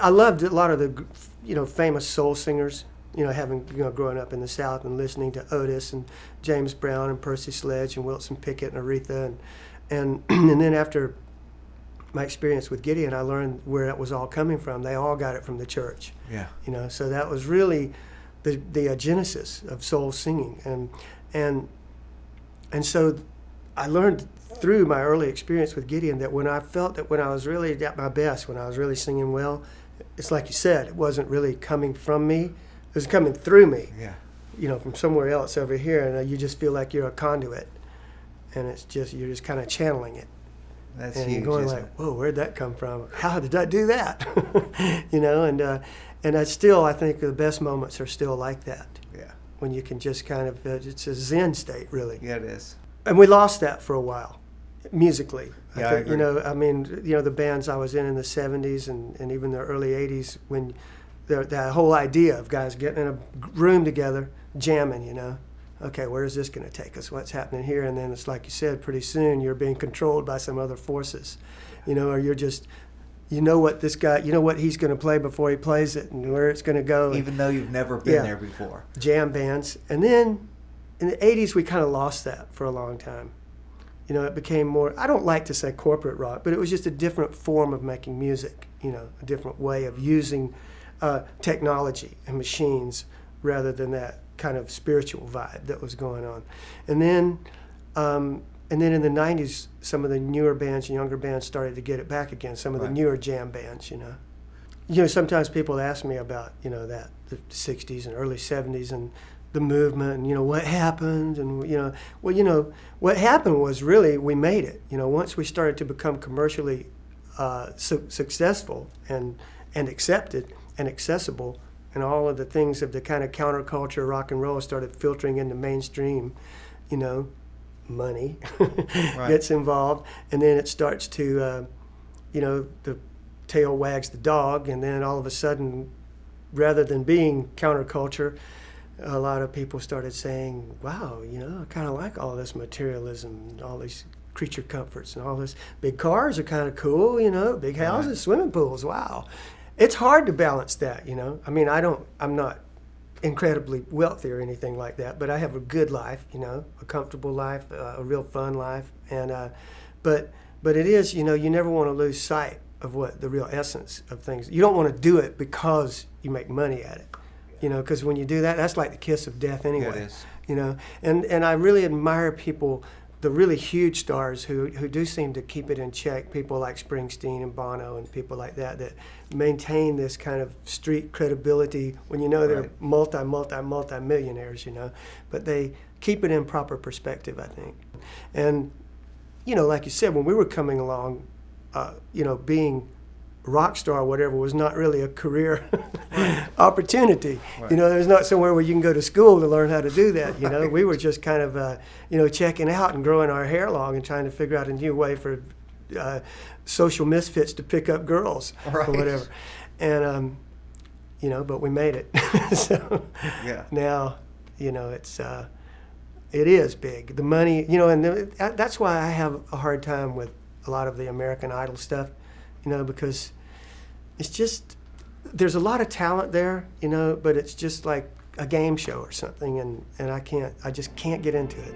I loved a lot of the, famous soul singers, having, growing up in the South and listening to Otis and James Brown and Percy Sledge and Wilson Pickett and Aretha. And then after my experience with Gideon, I learned where it was all coming from. They all got it from the church. Yeah. So that was really the genesis of soul singing. And so I learned through my early experience with Gideon that when I felt that when I was really at my best, when I was really singing well, it's like you said, it wasn't really coming from me, it was coming through me. Yeah. From somewhere else over here, and you just feel like you're a conduit, and you're just kind of channeling it. That's and huge. You're going like, whoa, where'd that come from? How did I do that? And I think the best moments are still like that. Yeah. When you can just kind of, it's a Zen state, really. Yeah, it is. And we lost that for a while, musically. Yeah, I think, I agree. the bands I was in the 70s and even the early 80s, when that whole idea of guys getting in a room together, jamming, okay, where is this going to take us? What's happening here? And then it's like you said, pretty soon you're being controlled by some other forces, or you're just, what this guy, what he's going to play before he plays it and where it's going to go. Even though you've never been there before. Jam bands. And then in the 80s, we kind of lost that for a long time. It became more, I don't like to say corporate rock, but it was just a different form of making music, a different way of using technology and machines rather than that kind of spiritual vibe that was going on. And then in the 90s, some of the newer bands and younger bands started to get it back again, some of the newer jam bands, sometimes people ask me about, the 60s and early 70s and the movement and, what happened. And, what happened was really we made it. Once we started to become commercially successful and accepted and accessible, and all of the things of the kind of counterculture rock and roll started filtering into mainstream, money gets involved, and then it starts to, the tail wags the dog, and then all of a sudden, rather than being counterculture, a lot of people started saying, wow, I kind of like all this materialism, and all these creature comforts, and all this. Big cars are kind of cool, big houses, swimming pools, wow. It's hard to balance that, I mean, I'm not incredibly wealthy or anything like that, but I have a good life, a comfortable life, a real fun life. And, but it is, you never want to lose sight of what the real essence of things. You don't want to do it because you make money at it, because when you do that, that's like the kiss of death anyway. Yeah, it is. And I really admire people, the really huge stars who do seem to keep it in check, people like Springsteen and Bono and people like that maintain this kind of street credibility when they're multi-millionaires, but they keep it in proper perspective, I think. And, like you said, when we were coming along, being rock star or whatever was not really a career opportunity. There's not somewhere where you can go to school to learn how to do that. We were just kind of, checking out and growing our hair long and trying to figure out a new way for social misfits to pick up girls or whatever. And, but we made it. So now, it is big. The money, and that's why I have a hard time with a lot of the American Idol stuff. Because it's just, there's a lot of talent there, but it's just like a game show or something, and I just can't get into it.